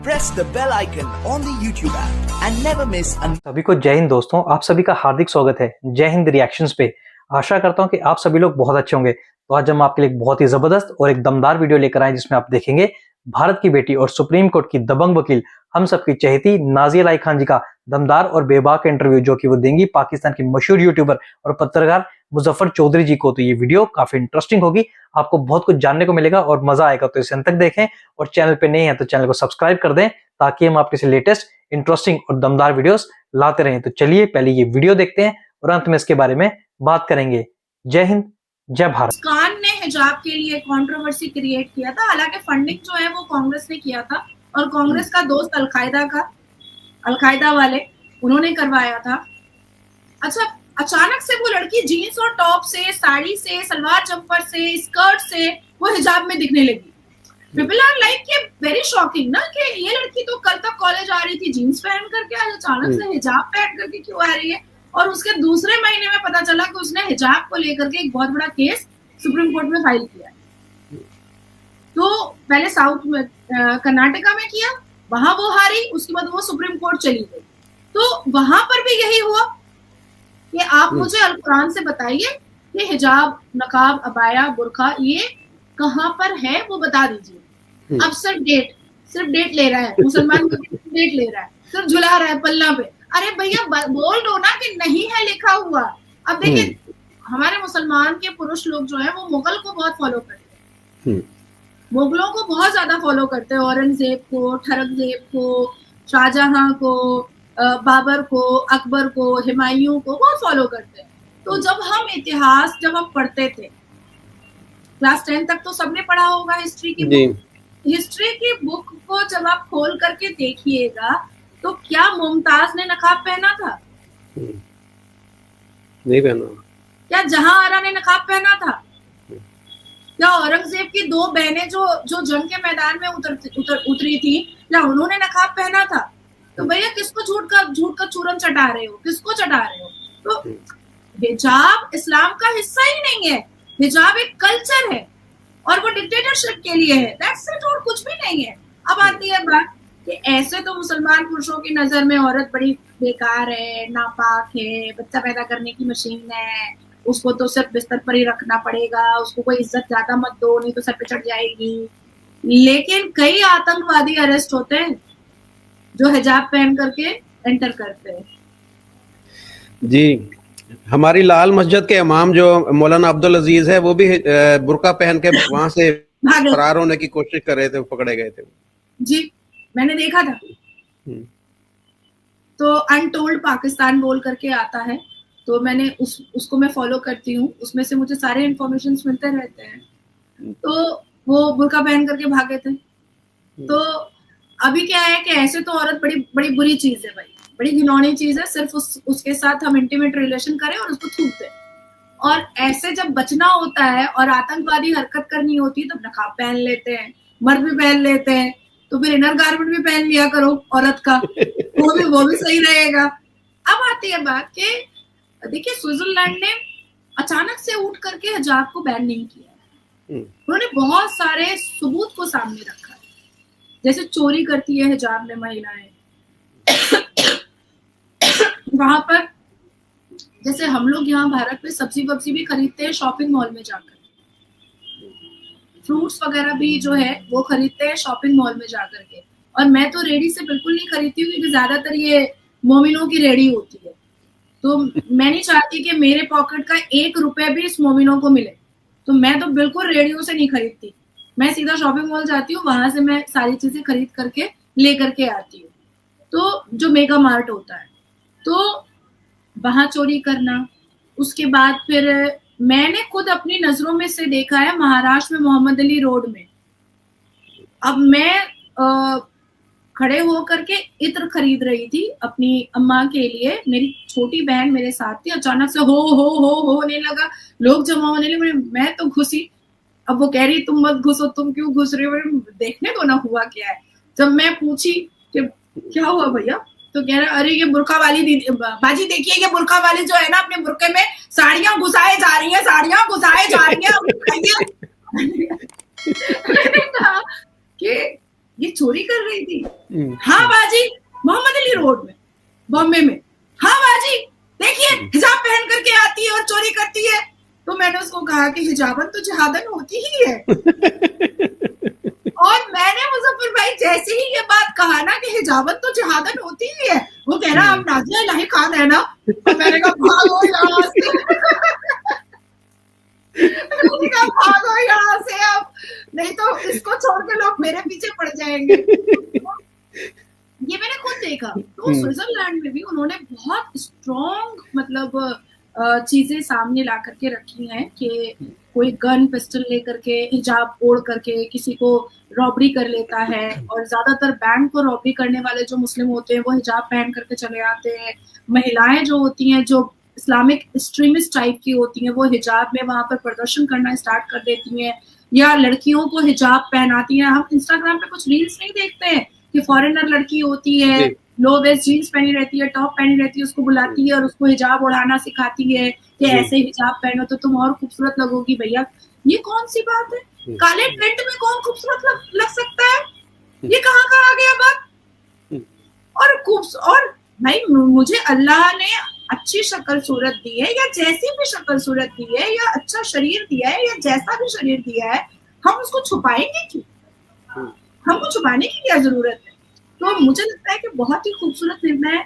press the bell icon on the YouTube app and never miss an... सभी को जय हिंद दोस्तों, आप सभी का हार्दिक स्वागत है जय हिंद रिएक्शंस पे। आशा करता हूं कि आप सभी लोग बहुत अच्छे होंगे। तो आज हम आपके लिए एक बहुत ही जबरदस्त और एक दमदार वीडियो लेकर आए जिसमें आप देखेंगे भारत की बेटी और सुप्रीम कोर्ट की दबंग वकील हम सबकी चहेती नाज़िया इलाही खान जी का दमदार और बेबाक इंटरव्यू जो कि वो देंगी पाकिस्तान की मशहूर यूट्यूबर और पत्रकार मुजफ्फर चौधरी जी को। तो ये वीडियो काफी इंटरेस्टिंग होगी, आपको बहुत कुछ जानने को मिलेगा और मजा आएगा। तो इसे अंत तक देखें और चैनल पे नए हैं तो चैनल को सब्सक्राइब कर दें ताकि हम आपके लिए लेटेस्ट इंटरेस्टिंग और दमदार वीडियोस लाते रहें। तो चलिए पहले ये वीडियो देखते हैं और अंत में इसके बारे में बात करेंगे। जय हिंद, जय भारत। खान ने हिजाब के लिए कंट्रोवर्सी क्रिएट किया था, हालांकि फंडिंग जो है वो कांग्रेस ने किया था और कांग्रेस का दोस्त अलकायदा वाले उन्होंने करवाया था। अच्छा, अचानक से वो लड़की जीन्स और टॉप से, साड़ी से, सलवार जंपर से, स्कर्ट से वो हिजाब में दिखने लगी। पीपल आर लाइक कि वेरी शॉकिंग ना कि ये लड़की तो कल तक कॉलेज आ रही थी जीन्स पहन करके, आज अचानक से हिजाब पहन करके क्यों आ रही है। और उसके दूसरे महीने में पता चला कि उसने हिजाब को लेकर के एक बहुत बड़ा केस सुप्रीम कोर्ट में फाइल किया। तो पहले साउथ में कर्नाटका में किया, वहां वो हारी, उसके बाद वो सुप्रीम कोर्ट चली गई। तो वहां पर भी यही हुआ कि आप मुझे अल कुरान से बताइए कि हिजाब, नकाब, अबाया, बुरखा ये कहाँ पर है वो बता दीजिए। अब सिर्फ डेट ले रहा है, मुसलमान डेट ले रहा है, सिर्फ झुला रहा है पल्ला पे। अरे भैया बोल दो ना कि नहीं है लिखा हुआ। अब देखिए हमारे मुसलमान के पुरुष लोग जो है वो मुगल को बहुत फॉलो करते हैं, मुगलों को बहुत ज्यादा फॉलो करते हैं, औरंगजेब को, ठरंगजेब को, शाहजहां को, बाबर को, अकबर को, हुमायूं को बहुत फॉलो करते हैं। तो जब हम इतिहास हम पढ़ते थे क्लास 10 तक तो सबने पढ़ा होगा हिस्ट्री की बुक। हिस्ट्री की बुक को जब आप खोल करके देखिएगा तो क्या मुमताज ने नकाब पहना था? नहीं पहना। क्या जहांआरा ने नकाब पहना था? क्या औरंगजेब की दो बहनें जो जंग के मैदान में उतरी थी, क्या उन्होंने नकाब पहना था? तो भैया किसको झूठ का चूरन चटा रहे हो, किसको चटा रहे हो? तो हिजाब इस्लाम का हिस्सा ही नहीं है, हिजाब एक कल्चर है और वो डिक्टेटरशिप के लिए है, दैट्स इट, और कुछ भी नहीं है। अब आती है बात कि ऐसे तो मुसलमान पुरुषों की नजर में औरत बड़ी बेकार है, नापाक है, बच्चा पैदा करने की मशीन है, उसको तो सिर्फ बिस्तर पर ही रखना पड़ेगा, उसको कोई इज्जत ज्यादा मत दो नहीं तो सर पे चढ़ जाएगी। लेकिन कई आतंकवादी अरेस्ट होते हैं जो हिजाब पहन करके एंटर करते हैं। जी, हमारी लाल मस्जिद के इमाम जो मौलाना अब्दुल अजीज है वो भी बुर्का पहन के वहां से फरार होने की कोशिश कर रहे थे, पकड़े गए थे। जी, मैंने देखा था। तो अनटोल्ड पाकिस्तान बोल करके आता है, तो मैंने उसको मैं फॉलो करती हूँ, उसमें से मुझे सारे इंफॉर्मेशन मिलते रहते हैं। तो वो बुर्का पहन करके भागे थे। तो अभी क्या है कि ऐसे तो औरत बड़ी बड़ी बुरी चीज है भाई, बड़ी घिनौनी चीज है। सिर्फ उसके साथ हम इंटीमेट रिलेशन करें और उसको थूक दें, और ऐसे जब बचना होता है और आतंकवादी हरकत करनी होती है तब नकाब पहन लेते हैं, मर्द भी पहन लेते हैं। तो फिर इनर गारमेंट भी पहन लिया करो औरत का, वो भी सही रहेगा। अब आती है बात कि देखिए स्विट्जरलैंड ने अचानक से उठ करके हिजाब को बैन नहीं किया, उन्होंने बहुत सारे सबूत को सामने रखा, जैसे चोरी करती है हिजाब में महिलाएं वहां पर, जैसे हम लोग यहाँ भारत में सब्जी वब्जी भी खरीदते हैं शॉपिंग मॉल में जाकर, फ्रूट्स वगैरह भी जो है वो खरीदते हैं शॉपिंग मॉल में जाकर के। और मैं तो रेडी से बिल्कुल नहीं खरीदती हूँ क्योंकि ज्यादातर ये मोमिनों की रेडी होती है, तो मैं नहीं चाहती कि मेरे पॉकेट का 1 रुपए भी इस मोमिनों को मिले। तो मैं तो बिल्कुल रेडियो से नहीं खरीदती, मैं सीधा शॉपिंग मॉल जाती हूँ, वहां से मैं सारी चीजें खरीद करके ले करके आती हूँ। तो जो मेगा मार्ट होता है तो वहां चोरी करना, उसके बाद फिर मैंने खुद अपनी नजरों में से देखा है महाराष्ट्र में मोहम्मद अली रोड में। अब मैं खड़े होकर के इत्र खरीद रही थी अपनी अम्मा के लिए, मेरी छोटी बहन मेरे साथ थी, अचानक से हो होने लगा, लोग जमा होने लगे, मैं तो घुसी। अब वो कह रही तुम मत घुसो, तुम क्यों घुस रही हो, देखने दो ना हुआ क्या है। जब मैं पूछी कि क्या हुआ भैया, तो कह रहा अरे ये बुर्का वाली दीदी बाजी देखिए, ये बुर्का वाली जो है ना अपने बुर्के में साड़ियां घुसाए जा रही है, साड़ियां घुसाए जा रही है। मैंने कहा कि ये चोरी कर रही थी। हाँ बाजी, मोहम्मद अली रोड में, बॉम्बे में। हाँ बाजी, देखिए हिजाब पहन करके आती है और चोरी करती है। तो मैंने उसको कहा कि हिजाबन तो जहादन होती ही है। और मैंने मुजफ्फर भाई जैसे ही ये बात कहा ना कि हिजाबन तो जहादन होती ही है, वो कह रहा आप नाजिया इलाही खान है ना। तो मैंने कहा भागो यहाँ से। मैंने कहा भागो यहाँ से अब, नहीं तो इसको छोड़ के लोग मेरे पीछे पड़ जाएंगे। ये मैंने खुद देखा। तो स्विट्जरलैंड में भी उन्होंने बहुत स्ट्रॉन्ग मतलब चीजें सामने ला करके रखी हैं कि कोई गन पिस्टल लेकर के हिजाब ओढ़ करके किसी को रॉबरी कर लेता है, और ज्यादातर बैंक को रॉबरी करने वाले जो मुस्लिम होते हैं वो हिजाब पहन करके चले आते हैं। महिलाएं जो होती हैं जो इस्लामिक एक्सट्रीमिस्ट टाइप की होती हैं वो हिजाब में वहां पर प्रदर्शन करना स्टार्ट कर देती हैं, या लड़कियों को हिजाब पहनाती हैं। हम इंस्टाग्राम पे कुछ रील्स नहीं देखते हैं कि फॉरेनर लड़की होती है, लो वेस्ट जीन्स पहनी रहती है, टॉप पहनी रहती है, उसको बुलाती है और उसको हिजाब ओढ़ाना सिखाती है कि ऐसे हिजाब पहनो तो तुम और खूबसूरत लगोगी। भैया ये कौन सी बात है? काले टेंट में कौन खूबसूरत लग सकता है? ये कहाँ आ गया बात? और भाई मुझे अल्लाह ने अच्छी शक्ल सूरत दी है, या जैसी भी शक्ल सूरत दी है, या अच्छा शरीर दिया है, या जैसा भी शरीर दिया है, हम उसको छुपाएंगे क्यों? हमको छुपाने की क्या जरूरत है? तो मुझे लगता है कि बहुत ही खूबसूरत निर्णय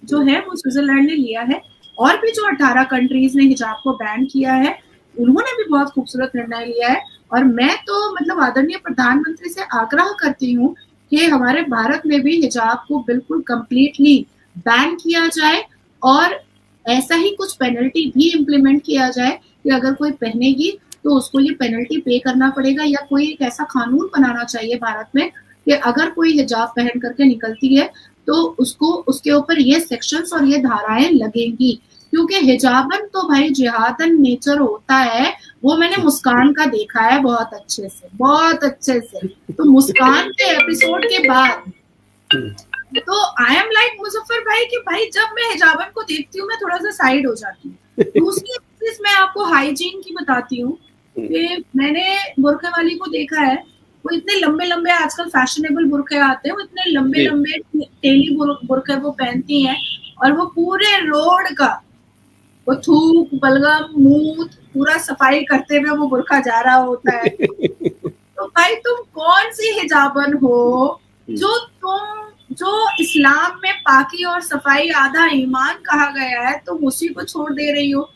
जो है वो स्विट्जरलैंड ने लिया है। और भी जो 18 कंट्रीज ने हिजाब को बैन किया है उन्होंने भी बहुत खूबसूरत निर्णय लिया है। और मैं तो मतलब आदरणीय प्रधानमंत्री से आग्रह करती हूँ कि हमारे भारत में भी हिजाब को बिल्कुल कंप्लीटली बैन किया जाए, और ऐसा ही कुछ पेनल्टी भी इम्प्लीमेंट किया जाए कि अगर कोई पहनेगी तो उसको ये पेनल्टी पे करना पड़ेगा, या कोई एक ऐसा कानून बनाना चाहिए भारत में कि अगर कोई हिजाब पहन करके निकलती है तो उसको उसके ऊपर ये सेक्शंस और ये धाराएं लगेंगी। क्योंकि हिजाबन तो भाई जिहादन नेचर होता है, वो मैंने मुस्कान का देखा है बहुत अच्छे से। तो मुस्कान के एपिसोड के बाद तो आई एम लाइक मुजफ्फर भाई कि भाई जब मैं हिजाबन को देखती हूँ मैं थोड़ा सा साइड हो जाती हूँ। दूसरी चीज मैं आपको हाइजीन की बताती हूँ कि मैंने बुरखे वाली को देखा है, वो इतने लंबे लंबे आजकल फैशनेबल बुरखे आते हैं, वो इतने लंबे लंबे टेली बुरखे वो पहनती हैं, और वो पूरे रोड का वो थूक बलगम मूत पूरा सफाई करते हुए वो बुरखा जा रहा होता है। तो भाई तुम कौन सी हिजाबन हो जो इस्लाम में पाकी और सफाई आधा ईमान कहा गया है, तुम उसी को छोड़ दे रही हो।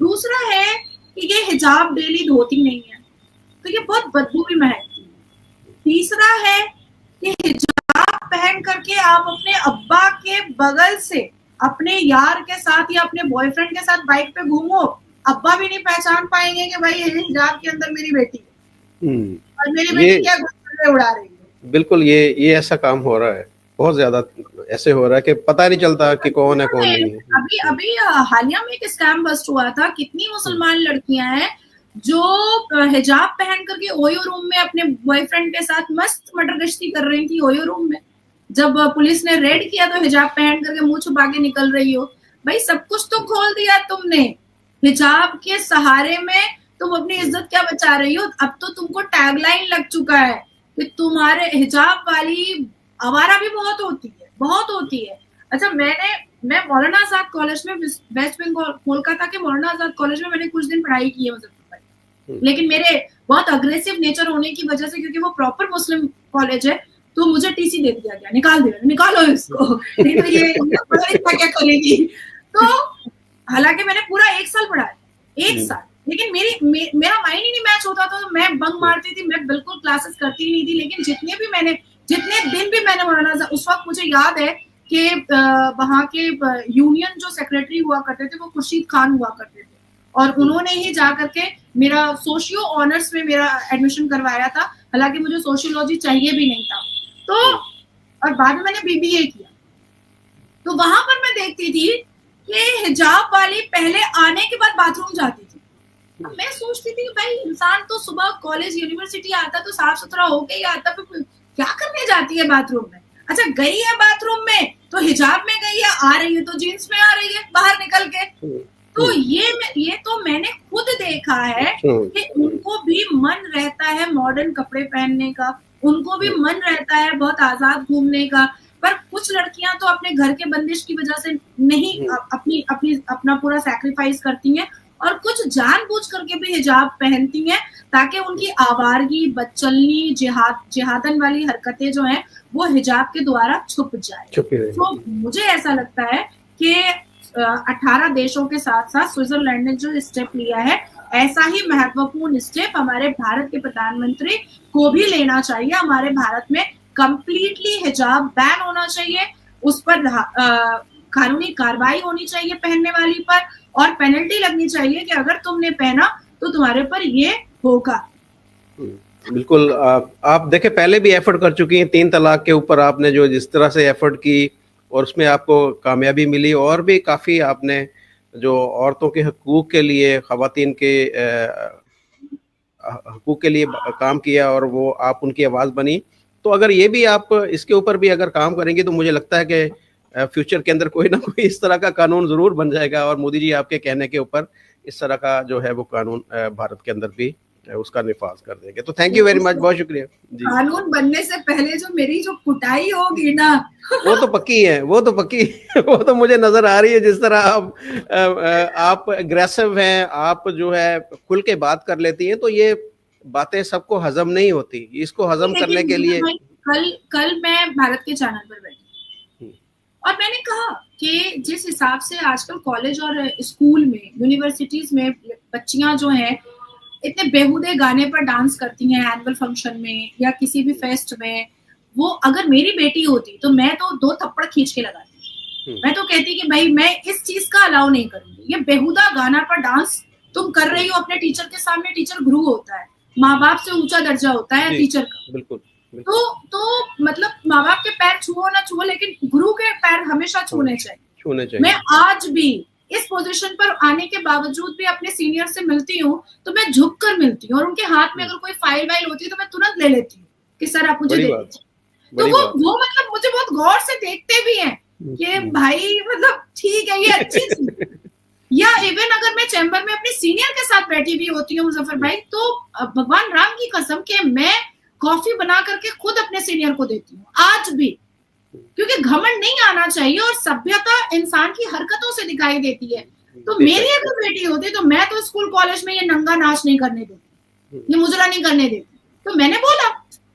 दूसरा है कि ये हिजाब डेली धोती नहीं है तो ये बहुत बदबू भी महकती है। तीसरा है कि हिजाब पहन करके आप अपने अब्बा के बगल से अपने यार के साथ या अपने बॉयफ्रेंड के साथ बाइक पे घूमो, अब्बा भी नहीं पहचान पाएंगे कि भाई हिजाब के अंदर मेरी बेटी है और मेरी बेटी क्या गुस्से उड़ा रही है। बिल्कुल ये ऐसा काम हो रहा है, बहुत ज्यादा ऐसे हो रहा है कि पता नहीं चलता कि कौन है कौन नहीं है। अभी हालिया में एक स्कैम बस्ट हुआ था। कितनी मुसलमान लड़कियां हैं जो हिजाब पहन करके ओयो रूम में अपने बॉयफ्रेंड के साथ मस्त मटर गश्ती कर रही थी ओयो रूम में। जब पुलिस ने रेड किया तो हिजाब पहन करके मुंह छुपा के निकल रही हो। भाई सब कुछ तो खोल दिया तुमने, हिजाब के सहारे में तुम अपनी इज्जत क्या बचा रही हो? अब तो तुमको टैगलाइन लग चुका है कि तुम्हारे हिजाब वाली आवारा भी बहुत होती है। अच्छा मैं मौलाना आजाद कॉलेज में वेस्ट बंगाल कोलकाता के मौलाना आजाद कॉलेज में मैंने कुछ दिन पढ़ाई की है लेकिन मेरे बहुत अग्रेसिव नेचर होने की वजह से, क्योंकि वो प्रॉपर मुस्लिम कॉलेज है, तो मुझे टीसी दे दिया गया, निकालो इसको, नहीं तो ये क्या करेगी। तो हालांकि मैंने पूरा 1 साल पढ़ा है, 1 साल, लेकिन मेरा माइंड ही नहीं मैच होता था। तो मैं बंक मारती थी, मैं बिल्कुल क्लासेस करती ही नहीं थी। लेकिन जितने दिन भी मैंने मौलाना, उस वक्त मुझे याद है कि वहाँ के यूनियन जो सेक्रेटरी हुआ करते थे वो खुर्शीद खान हुआ करते थे, और उन्होंने ही जा करके मेरा सोशियो ऑनर्स में मेरा एडमिशन करवाया था। हालांकि मुझे सोशियोलॉजी चाहिए भी नहीं था। तो और बाद में मैंने बीबीए किया, तो वहां पर मैं देखती थी कि हिजाब वाली पहले आने के बाद बाथरूम जाती थी। अब मैं सोचती थी कि भाई इंसान तो सुबह कॉलेज यूनिवर्सिटी आता तो साफ सुथरा होके ही आता, फिर क्या करने जाती है बाथरूम में? अच्छा गई है बाथरूम में तो हिजाब में गई है, आ रही है तो जीन्स में आ रही है बाहर निकल के। तो ये तो मैंने खुद देखा है कि उनको भी मन रहता है मॉडर्न कपड़े पहनने का, उनको भी मन रहता है बहुत आजाद घूमने का, पर कुछ लड़कियां तो अपने घर के बंदिश की वजह से नहीं अपना पूरा सैक्रिफाइस करती हैं, और कुछ जानबूझ करके भी हिजाब पहनती हैं ताकि उनकी आवारगी, बदचलनी, जिहादन वाली हरकतें जो हैं वो हिजाब के द्वारा छुप जाए। तो मुझे ऐसा लगता है कि 18 देशों के साथ साथ स्विट्जरलैंड ने जो स्टेप लिया है, ऐसा ही महत्वपूर्ण स्टेप हमारे भारत के प्रधानमंत्री को भी लेना चाहिए। हमारे भारत में कंप्लीटली हिजाब बैन होना चाहिए, उस पर कानूनी कार्रवाई होनी चाहिए पहनने वाली पर, और पेनल्टी लगनी चाहिए कि अगर तुमने पहना तो तुम्हारे पर ये होगा। बिल्कुल। आप देखें, पहले भी एफर्ट कर चुकी हैं 3 तलाक के ऊपर, आपने जो जिस तरह से एफर्ट की और उसमें आपको कामयाबी मिली, और भी काफ़ी आपने जो औरतों के हकूक़ के लिए, ख़वातीन के हकूक़ के लिए काम किया और वो आप उनकी आवाज़ बनी। तो अगर ये भी आप इसके ऊपर भी अगर काम करेंगे तो मुझे लगता है कि फ्यूचर के अंदर कोई ना कोई इस तरह का कानून ज़रूर बन जाएगा, और मोदी जी आपके कहने के ऊपर इस तरह का जो है वो कानून भारत के अंदर भी उसका निफाज कर देंगे। तो थैंक यू वेरी मच, बहुत शुक्रिया जी। कानून बनने से पहले जो मेरी जो कुटाई होगी ना वो तो पक्की है, वो तो पक्की वो तो मुझे नजर आ रही है। जिस तरह आप एग्रेसिव हैं, आप जो है खुल के बात कर लेती हैं, तो ये बातें सबको हजम नहीं होती। इसको हजम करने के लिए कल मैं भारत के चैनल पर बैठी और मैंने कहा कि जिस हिसाब से आजकल कॉलेज और स्कूल में, यूनिवर्सिटीज में बच्चियां जो हैं इतने बेहुदे गाने पर डांस करती हैं एनुअल फंक्शन में या किसी भी फेस्ट में, वो अगर मेरी बेटी होती तो मैं तो 2 थप्पड़ खींच के लगाती। मैं तो कहती कि भाई मैं इस चीज का अलाउ नहीं करूंगी। ये बेहुदा गाना पर डांस तुम कर रही हो अपने टीचर के सामने। टीचर गुरु होता है, माँ बाप से ऊंचा दर्जा होता है टीचर का। बिल्कुल। तो मतलब माँ बाप के पैर छुओ ना छुओ, लेकिन गुरु के पैर हमेशा छूने चाहिए। मैं आज भी इस पोजीशन पर आने के बावजूद भी अपने सीनियर से मिलती हूँ तो मैं झुक कर मिलती हूँ, और उनके हाथ में अगर कोई फाइल वाइल होती है तो मैं तुरंत ले लेती हूँ कि सर आप मुझे दे दीजिए। तो वो मतलब मुझे बहुत गौर से देखते भी हैं कि भाई मतलब ठीक है, ये अच्छी चीज। या इवन अगर मैं चैम्बर में अपने सीनियर के साथ बैठी भी होती हूँ मुजफ्फर भाई, तो भगवान राम की कसम के मैं कॉफी बना करके खुद अपने सीनियर को देती हूँ आज भी, क्योंकि घमंड नहीं आना चाहिए और सभ्यता इंसान की हरकतों से दिखाई देती है। तो मेरी अगर बेटी होती तो मैं तो स्कूल कॉलेज में ये नंगा नाच नहीं करने देती, ये मुजरा नहीं करने देती। तो मैंने बोला,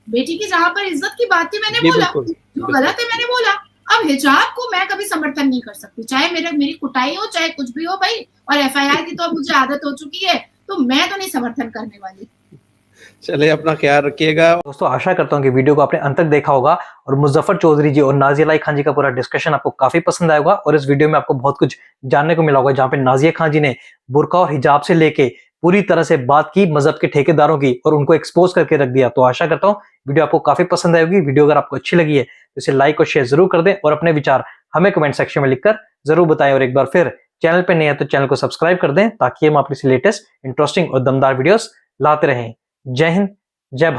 बेटी की जहां पर इज्जत की बात थी मैंने बोला, जो गलत है मैंने बोला। अब हिजाब को मैं कभी समर्थन नहीं कर सकती, चाहे मेरी कुटाई हो चाहे कुछ भी हो भाई, और FIR की तो अब मुझे आदत हो चुकी है, तो मैं तो नहीं समर्थन करने वाली। चले, अपना ख्याल रखिएगा दोस्तों। आशा करता हूँ कि वीडियो को आपने अंत तक देखा होगा और मुजफ्फर चौधरी जी और नाजिया अलाई खान जी का पूरा डिस्कशन आपको काफी पसंद आएगा, और इस वीडियो में आपको बहुत कुछ जानने को मिला होगा, जहाँ पे नाजिया खान जी ने बुर्का और हिजाब से लेके पूरी तरह से बात की मजहब के ठेकेदारों की और उनको एक्सपोज करके रख दिया। तो आशा करता हूँ वीडियो आपको काफी पसंद आएगी। वीडियो अगर आपको अच्छी लगी है तो इसे लाइक और शेयर जरूर कर दें, और अपने विचार हमें कमेंट सेक्शन में लिखकर जरूर बताएं। और एक बार फिर चैनल पर नए हैं तो चैनल को सब्सक्राइब कर दें, ताकि हम अपनी लेटेस्ट इंटरेस्टिंग और दमदार वीडियोस लाते रहें। जय हिंद, जय भारत।